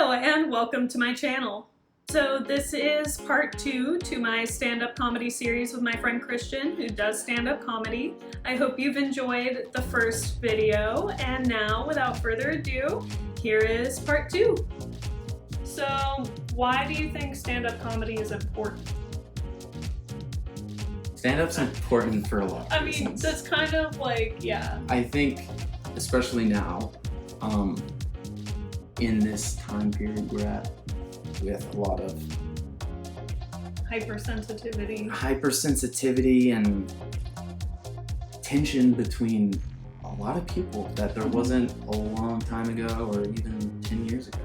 Hello and welcome to my channel. So this is part 2 to my stand-up comedy series with my friend Christian, who does stand-up comedy. I hope you've enjoyed the first video, and now without further ado, here is part 2. So why do you think stand-up comedy is important? Stand-up's important for a lot of reasons. I mean, that's kind of like, yeah. I think, especially now, in this time period we're at, with a lot of hypersensitivity and tension between a lot of people that there wasn't a long time ago or even 10 years ago.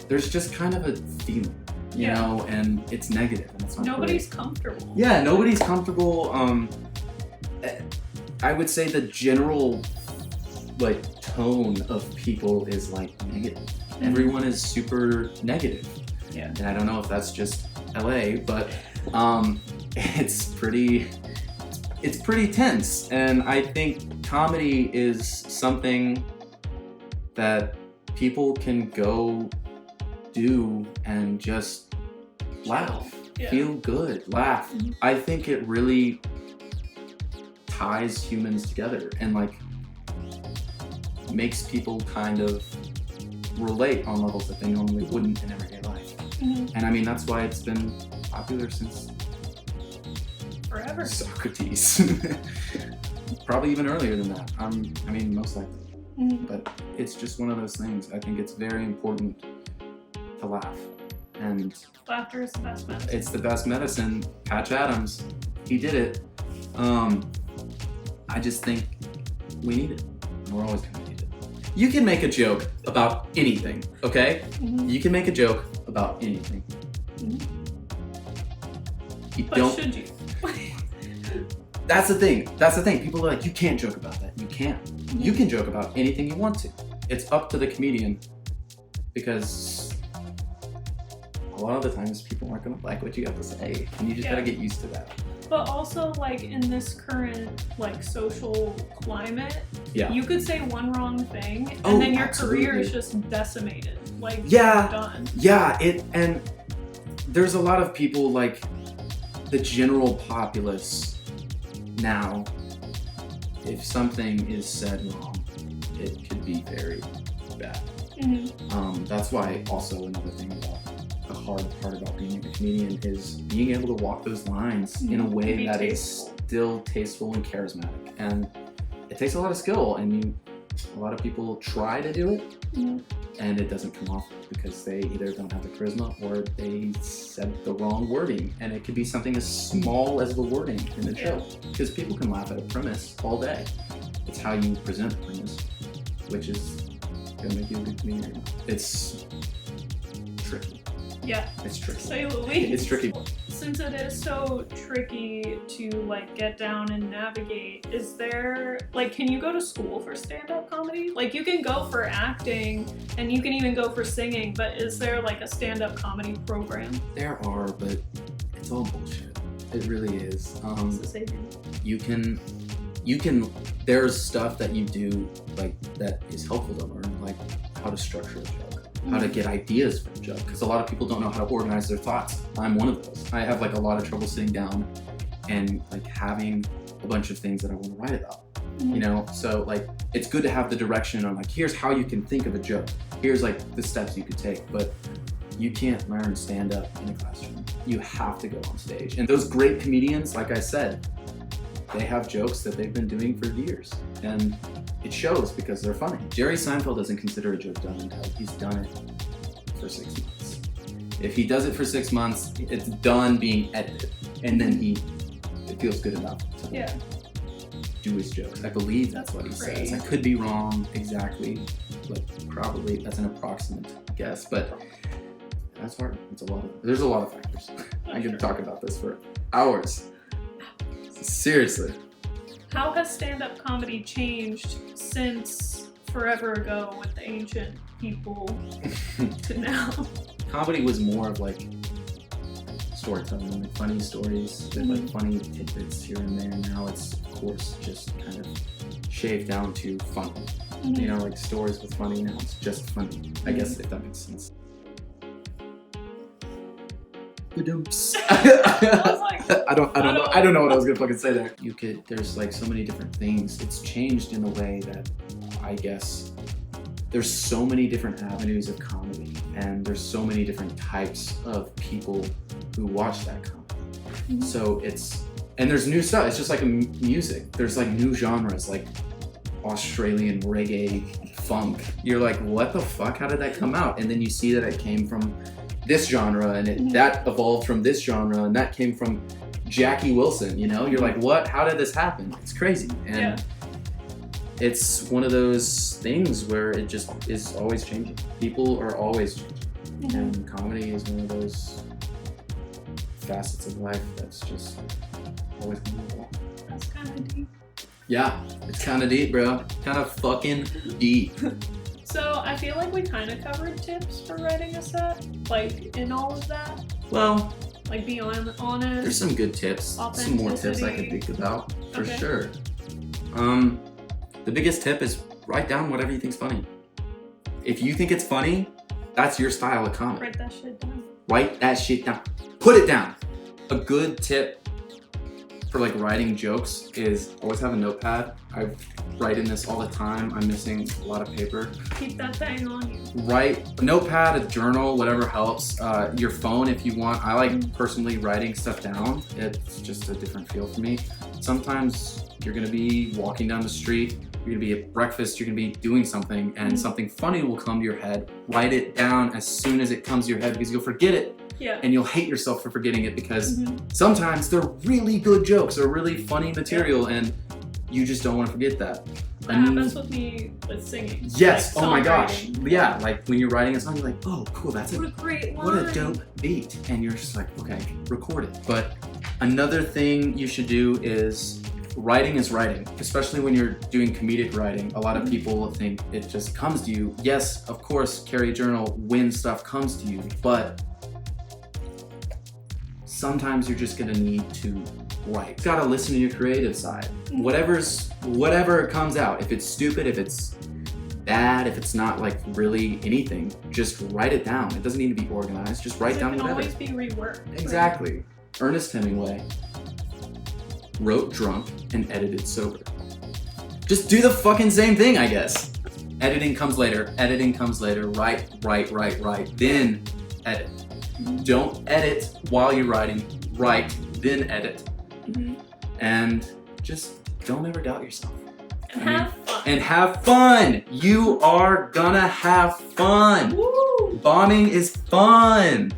There's just kind of a feeling, you know, and it's negative and it's not nobody's comfortable. Yeah, nobody's comfortable. I would say the general tone of people is negative. Everyone is super negative. Yeah. And I don't know if that's just LA, but it's pretty tense. And I think comedy is something that people can go do and just laugh, feel good, laugh. Mm-hmm. I think it really ties humans together and makes people kind of relate on levels that they normally wouldn't in everyday life. Mm-hmm. And I mean, that's why it's been popular since forever. Socrates. Probably even earlier than that. I mean, most likely. Mm-hmm. But it's just one of those things. I think it's very important to laugh. And laughter is the best medicine. It's the best medicine. Patch Adams, he did it. I just think we need it. And we're always gonna need it. You can make a joke about anything, okay? Mm-hmm. You can make a joke about anything. Mm-hmm. Should you? That's the thing. People are like, you can't joke about that. You can't. Mm-hmm. You can joke about anything you want to. It's up to the comedian, because a lot of the times people aren't gonna like what you have to say, and you just gotta get used to that. But also, in this current, social climate, you could say one wrong thing, and then your career is just decimated. You're done. Yeah, and there's a lot of people, the general populace now, if something is said wrong, it could be very bad. Mm-hmm. That's why also another thing about the hard part about being a comedian is being able to walk those lines in a way that is still tasteful and charismatic. And it takes a lot of skill, and a lot of people try to do it, and it doesn't come off because they either don't have the charisma or they said the wrong wording. And it could be something as small as the wording in the joke, because people can laugh at a premise all day. It's how you present the premise, which is gonna make you a good comedian. It's tricky. Yeah, it's tricky. To say the least. It's tricky. Since it is so tricky to get down and navigate, is there can you go to school for stand-up comedy? You can go for acting and you can even go for singing, but is there a stand-up comedy program? There are, but it's all bullshit. It really is. You can there's stuff that you do that is helpful to learn, how to structure a joke. How to get ideas for a joke, because a lot of people don't know how to organize their thoughts. I'm one of those. I have a lot of trouble sitting down and having a bunch of things that I want to write about. You know, so it's good to have the direction on here's how you can think of a joke. Here's the steps you could take, but you can't learn stand up in a classroom. You have to go on stage. And those great comedians, like I said, they have jokes that they've been doing for years, and it shows because they're funny. Jerry Seinfeld doesn't consider a joke done until he's done it for 6 months. If he does it for 6 months, it's done being edited, and then it feels good enough to do his jokes. I believe that's what he says. I could be wrong exactly, probably that's an approximate guess, but that's hard. There's a lot of factors. I could talk about this for hours. Seriously. How has stand-up comedy changed since forever ago with the ancient people to now? Comedy was more of storytelling, like funny stories with like funny tidbits here and there. Now it's of course just kind of shaved down to funny. You know, like stories with funny, now it's just funny. I guess if that makes sense. I don't know what I was gonna fucking say there. There's like so many different things. It's changed in a way that I guess there's so many different avenues of comedy, and there's so many different types of people who watch that comedy. So and there's new stuff. It's just like music. There's like new genres, like Australian reggae, funk. You're like, what the fuck? How did that come out? And then you see that it came from this genre, and that evolved from this genre, and that came from Jackie Wilson. You know, you're like, what? How did this happen? It's crazy, and it's one of those things where it just is always changing. People are always changing, and comedy is one of those facets of life that's just always going to evolve. That's kind of deep. Yeah, it's kind of deep, bro. Kind of fucking deep. So I feel like we kind of covered tips for writing a set, like in all of that. Well, like be honest. There's some good tips. Some more tips I could think about for sure. The biggest tip is write down whatever you think's funny. If you think it's funny, that's your style of comedy. Write that shit down. Write that shit down. Put it down. A good tip for like writing jokes is always have a notepad. I write in this all the time. I'm missing a lot of paper. Keep that thing on you. Write a notepad, a journal, whatever helps. Your phone if you want. I like personally writing stuff down. It's just a different feel for me. Sometimes you're gonna be walking down the street, you're gonna be at breakfast, you're gonna be doing something, and something funny will come to your head. Write it down as soon as it comes to your head, because you'll forget it. Yeah. And you'll hate yourself for forgetting it, because sometimes they're really good jokes or really funny material, and you just don't want to forget that. That happens with me with singing. Yes. Like oh my gosh. Yeah. Like when you're writing a song, you're like, oh, cool. What a great line. What a dope beat. And you're just like, okay, record it. But another thing you should do is writing is writing, especially when you're doing comedic writing. A lot of people think it just comes to you. Yes, of course, carry a journal when stuff comes to you, but sometimes you're just gonna need to write. You gotta listen to your creative side. Whatever comes out, if it's stupid, if it's bad, if it's not like really anything, just write it down. It doesn't need to be organized, just write down whatever. It can always be reworked. Exactly. Right? Ernest Hemingway wrote drunk and edited sober. Just do the fucking same thing, I guess. Editing comes later, write, then edit. Don't edit while you're writing, write, then edit. And just don't ever doubt yourself. And have fun. You are gonna have fun. Woo! Bombing is fun.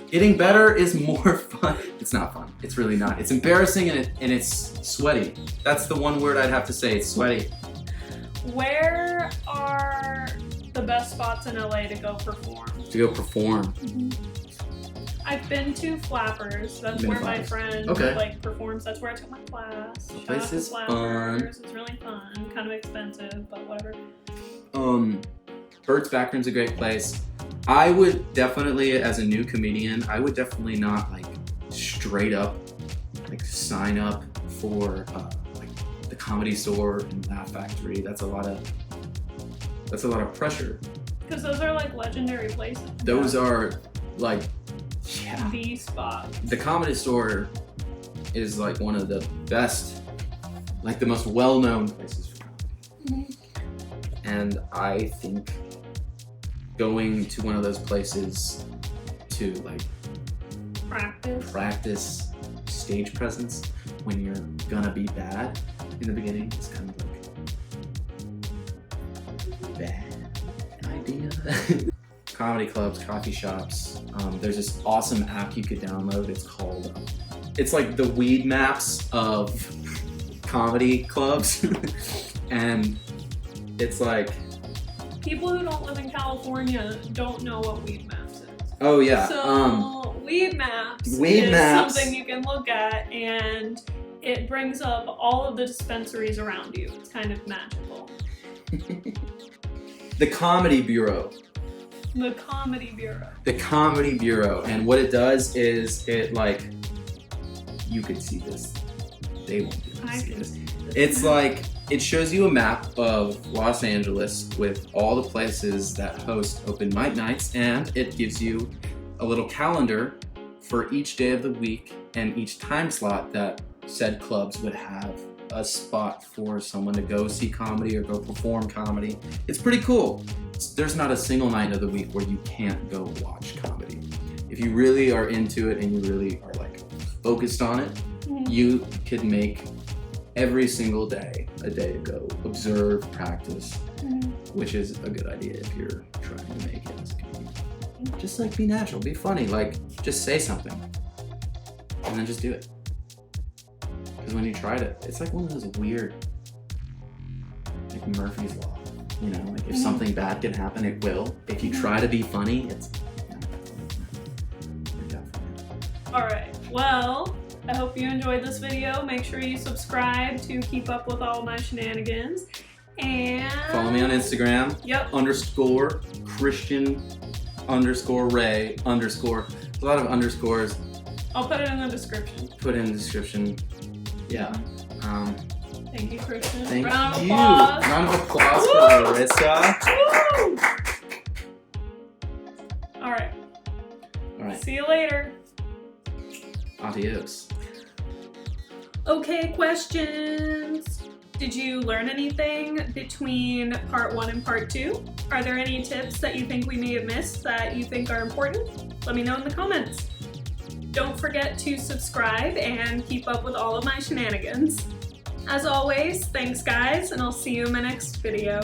Getting better is more fun. It's not fun. It's really not. It's embarrassing and it's sweaty. That's the one word I'd have to say. It's sweaty. Where are the best spots in LA to go perform? I've been to Flappers. That's where my friend like performs. That's where I took my class. The place is fun. It's really fun. Kind of expensive, but whatever. Bert's Backroom's a great place. I would definitely, as a new comedian, I would definitely not like straight up like sign up for like the Comedy Store and Laugh Factory. That's a lot of pressure. Because those are like legendary places. Those are like the spot. The Comedy Store is like one of the best, like the most well-known places for comedy. And I think going to one of those places to like practice stage presence when you're gonna be bad in the beginning is kind of like bad idea. Comedy clubs, coffee shops. There's this awesome app you could download. It's called, it's like the weed maps of comedy clubs. And it's like, people who don't live in California don't know what weed maps is. Oh yeah. So weed maps is something you can look at, and it brings up all of the dispensaries around you. It's kind of magical. The Comedy Bureau. The Comedy Bureau. The Comedy Bureau. And what it does is it, like, you could see this. They won't be able to see this. It's like, it shows you a map of Los Angeles with all the places that host open mic nights, and it gives you a little calendar for each day of the week and each time slot that said clubs would have a spot for someone to go see comedy or go perform comedy. It's pretty cool. There's not a single night of the week where you can't go watch comedy. If you really are into it and you really are like focused on it, you could make every single day a day to go observe, practice, which is a good idea if you're trying to make it as a comedian. Just like be natural, be funny, like just say something and then just do it. Because when you tried it, it's like one of those weird, like Murphy's Law, you know, like if something bad can happen, it will. If you try to be funny, it's all right, well, I hope you enjoyed this video. Make sure you subscribe to keep up with all my shenanigans. And follow me on Instagram. Yep. _Christian_Ray_. There's a lot of underscores. I'll put it in the description. Put it in the description. Yeah. Thank you, Christian. Thank Round of you. applause. Round of applause for Larisa. Woo! All right. All right. See you later. Adios. Okay, questions. Did you learn anything between part 1 and part 2? Are there any tips that you think we may have missed that you think are important? Let me know in the comments. Don't forget to subscribe and keep up with all of my shenanigans. As always, thanks guys, and I'll see you in my next video.